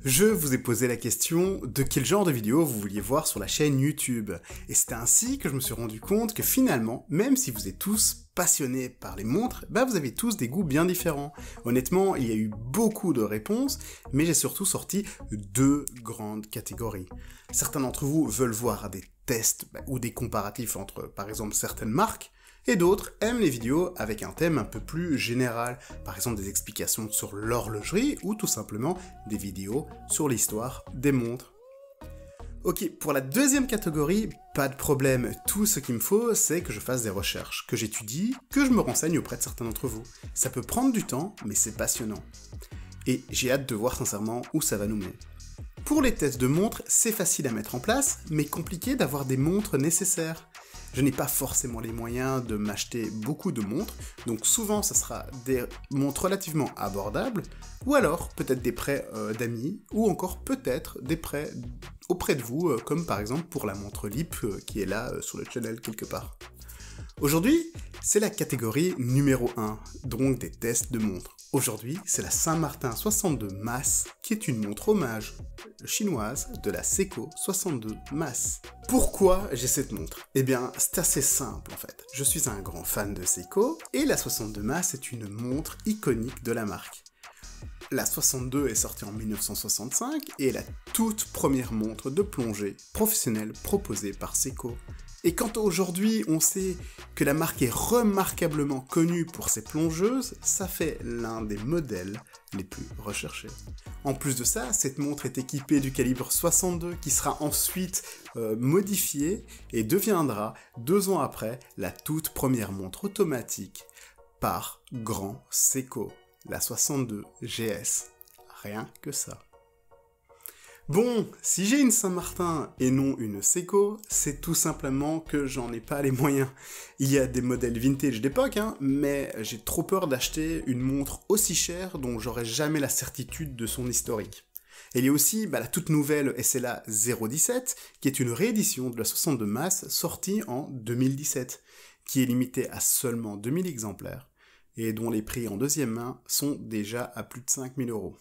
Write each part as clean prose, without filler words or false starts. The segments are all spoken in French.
Je vous ai posé la question de quel genre de vidéo vous vouliez voir sur la chaîne YouTube. Et c'est ainsi que je me suis rendu compte que finalement, même si vous êtes tous passionnés par les montres, vous avez tous des goûts bien différents. Honnêtement, il y a eu beaucoup de réponses, mais j'ai surtout sorti deux grandes catégories. Certains d'entre vous veulent voir des tests ou des comparatifs entre, par exemple, certaines marques, et d'autres aiment les vidéos avec un thème un peu plus général, par exemple des explications sur l'horlogerie ou tout simplement des vidéos sur l'histoire des montres. Ok, pour la deuxième catégorie, pas de problème, tout ce qu'il me faut c'est que je fasse des recherches, que j'étudie, que je me renseigne auprès de certains d'entre vous. Ça peut prendre du temps, mais c'est passionnant. Et j'ai hâte de voir sincèrement où ça va nous mener. Pour les tests de montres, c'est facile à mettre en place, mais compliqué d'avoir des montres nécessaires. Je n'ai pas forcément les moyens de m'acheter beaucoup de montres, donc souvent ça sera des montres relativement abordables, ou alors peut-être des prêts d'amis, ou encore peut-être des prêts auprès de vous, comme par exemple pour la montre LEAP qui est là sur le channel quelque part. Aujourd'hui, c'est la catégorie numéro 1, donc des tests de montres. Aujourd'hui, c'est la Saint-Martin 62 Mass, qui est une montre hommage chinoise de la Seiko 62 Mass. Pourquoi j'ai cette montre? Eh bien, c'est assez simple en fait. Je suis un grand fan de Seiko, et la 62 Mass est une montre iconique de la marque. La 62 est sortie en 1965 et est la toute première montre de plongée professionnelle proposée par Seiko. Et quand aujourd'hui on sait que la marque est remarquablement connue pour ses plongeuses, ça fait l'un des modèles les plus recherchés. En plus de ça, cette montre est équipée du calibre 62 qui sera ensuite modifié et deviendra 2 ans après la toute première montre automatique par Grand Seiko, la 62 GS. Rien que ça. Bon, si j'ai une Saint-Martin et non une Seiko, c'est tout simplement que j'en ai pas les moyens. Il y a des modèles vintage d'époque, mais j'ai trop peur d'acheter une montre aussi chère dont j'aurai jamais la certitude de son historique. Et il y a aussi la toute nouvelle SLA 017, qui est une réédition de la 62 Mass sortie en 2017, qui est limitée à seulement 2000 exemplaires, et dont les prix en deuxième main sont déjà à plus de 5000 €.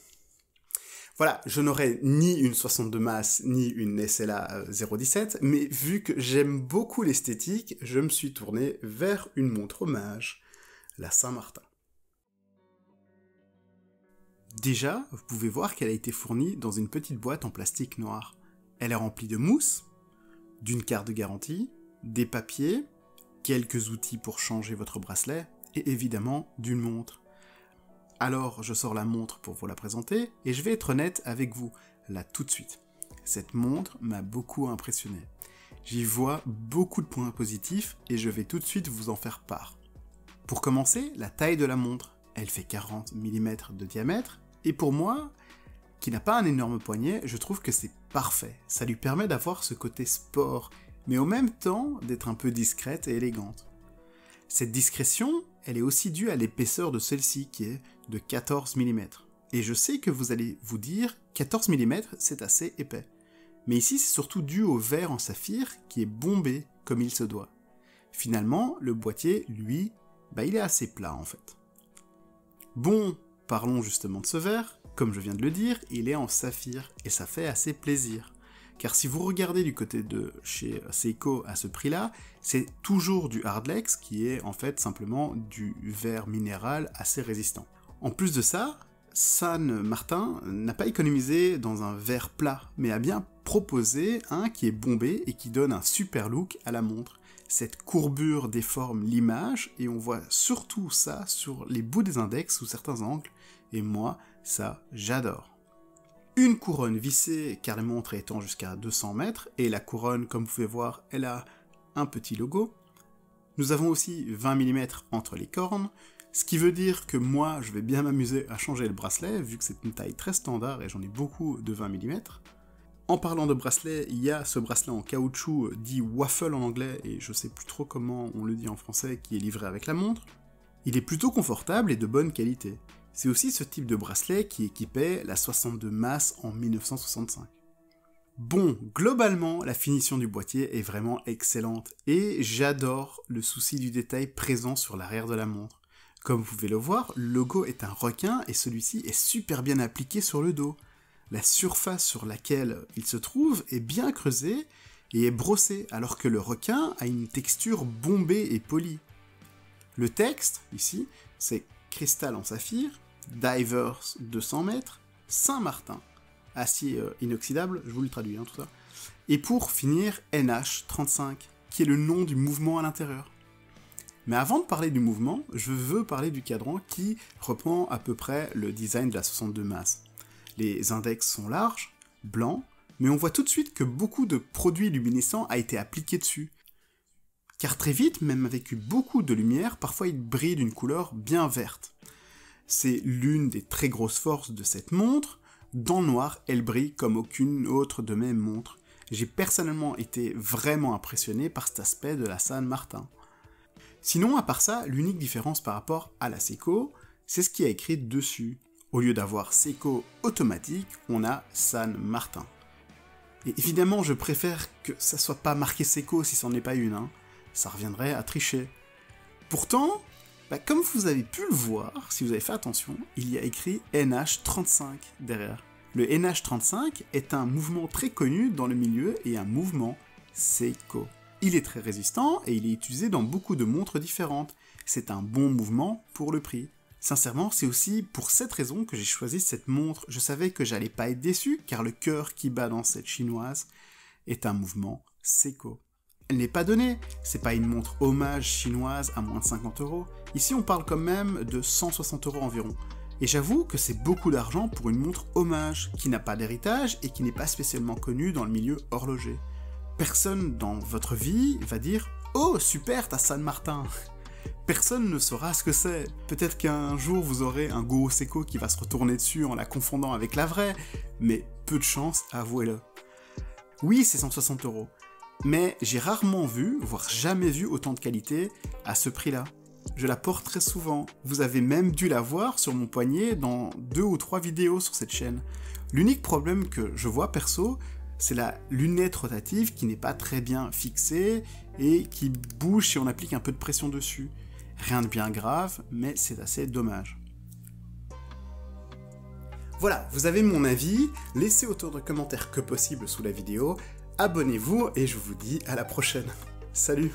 Voilà, je n'aurai ni une 62 Mass, ni une SLA 017, mais vu que j'aime beaucoup l'esthétique, je me suis tourné vers une montre hommage, la Saint-Martin. Déjà, vous pouvez voir qu'elle a été fournie dans une petite boîte en plastique noir. Elle est remplie de mousse, d'une carte de garantie, des papiers, quelques outils pour changer votre bracelet, et évidemment d'une montre. Alors, je sors la montre pour vous la présenter, et je vais être honnête avec vous, là tout de suite. Cette montre m'a beaucoup impressionné. J'y vois beaucoup de points positifs, et je vais tout de suite vous en faire part. Pour commencer, la taille de la montre. Elle fait 40 mm de diamètre, et pour moi, qui n'a pas un énorme poignet, je trouve que c'est parfait. Ça lui permet d'avoir ce côté sport, mais en même temps d'être un peu discrète et élégante. Cette discrétion, elle est aussi due à l'épaisseur de celle-ci qui est de 14 mm. Et je sais que vous allez vous dire, 14 mm c'est assez épais. Mais ici c'est surtout dû au verre en saphir qui est bombé comme il se doit. Finalement, le boîtier, lui, il est assez plat en fait. Bon, parlons justement de ce verre. Comme je viens de le dire, il est en saphir et ça fait assez plaisir. Car si vous regardez du côté de chez Seiko à ce prix-là, c'est toujours du Hardlex qui est en fait simplement du verre minéral assez résistant. En plus de ça, Saint-Martin n'a pas économisé dans un verre plat, mais a bien proposé un qui est bombé et qui donne un super look à la montre. Cette courbure déforme l'image et on voit surtout ça sur les bouts des index sous certains angles, et moi, ça, j'adore. Une couronne vissée, car la montre étend jusqu'à 200 mètres, et la couronne, comme vous pouvez voir, elle a un petit logo. Nous avons aussi 20 mm entre les cornes, ce qui veut dire que moi, je vais bien m'amuser à changer le bracelet, vu que c'est une taille très standard et j'en ai beaucoup de 20 mm. En parlant de bracelet, il y a ce bracelet en caoutchouc dit waffle en anglais, et je sais plus trop comment on le dit en français, qui est livré avec la montre. Il est plutôt confortable et de bonne qualité. C'est aussi ce type de bracelet qui équipait la 62 Mass en 1965. Bon, globalement, la finition du boîtier est vraiment excellente, et j'adore le souci du détail présent sur l'arrière de la montre. Comme vous pouvez le voir, le logo est un requin, et celui-ci est super bien appliqué sur le dos. La surface sur laquelle il se trouve est bien creusée et est brossée, alors que le requin a une texture bombée et polie. Le texte, ici, c'est cristal en saphir, divers 200 mètres, Saint-Martin, acier inoxydable, je vous le traduis, tout ça. Et pour finir, NH35, qui est le nom du mouvement à l'intérieur. Mais avant de parler du mouvement, je veux parler du cadran qui reprend à peu près le design de la 62 masse. Les index sont larges, blancs, mais on voit tout de suite que beaucoup de produits luminescents a été appliqué dessus. Car très vite, même avec beaucoup de lumière, parfois il brille d'une couleur bien verte. C'est l'une des très grosses forces de cette montre. Dans le noir, elle brille comme aucune autre de mes montres. J'ai personnellement été vraiment impressionné par cet aspect de la San Martin. Sinon, à part ça, l'unique différence par rapport à la Seiko, c'est ce qui est écrit dessus. Au lieu d'avoir Seiko automatique, on a San Martin. Et évidemment, je préfère que ça soit pas marqué Seiko si c'en est pas une, Ça reviendrait à tricher. Pourtant, comme vous avez pu le voir, si vous avez fait attention, il y a écrit NH35 derrière. Le NH35 est un mouvement très connu dans le milieu et un mouvement Seiko. Il est très résistant et il est utilisé dans beaucoup de montres différentes. C'est un bon mouvement pour le prix. Sincèrement, c'est aussi pour cette raison que j'ai choisi cette montre. Je savais que j'allais pas être déçu, car le cœur qui bat dans cette chinoise est un mouvement Seiko. Elle n'est pas donnée, c'est pas une montre hommage chinoise à moins de 50 €. Ici on parle quand même de 160 € environ. Et j'avoue que c'est beaucoup d'argent pour une montre hommage, qui n'a pas d'héritage et qui n'est pas spécialement connue dans le milieu horloger. Personne dans votre vie va dire « Oh super, t'as San Martin !» Personne ne saura ce que c'est. Peut-être qu'un jour vous aurez un Go Seiko qui va se retourner dessus en la confondant avec la vraie, mais peu de chance, avouez-le. Oui, c'est 160 €. Mais j'ai rarement vu, voire jamais vu autant de qualité à ce prix-là. Je la porte très souvent. Vous avez même dû la voir sur mon poignet dans 2 ou 3 vidéos sur cette chaîne. L'unique problème que je vois perso, c'est la lunette rotative qui n'est pas très bien fixée et qui bouge si on applique un peu de pression dessus. Rien de bien grave, mais c'est assez dommage. Voilà, vous avez mon avis, laissez autant de commentaires que possible sous la vidéo, abonnez-vous et je vous dis à la prochaine. Salut!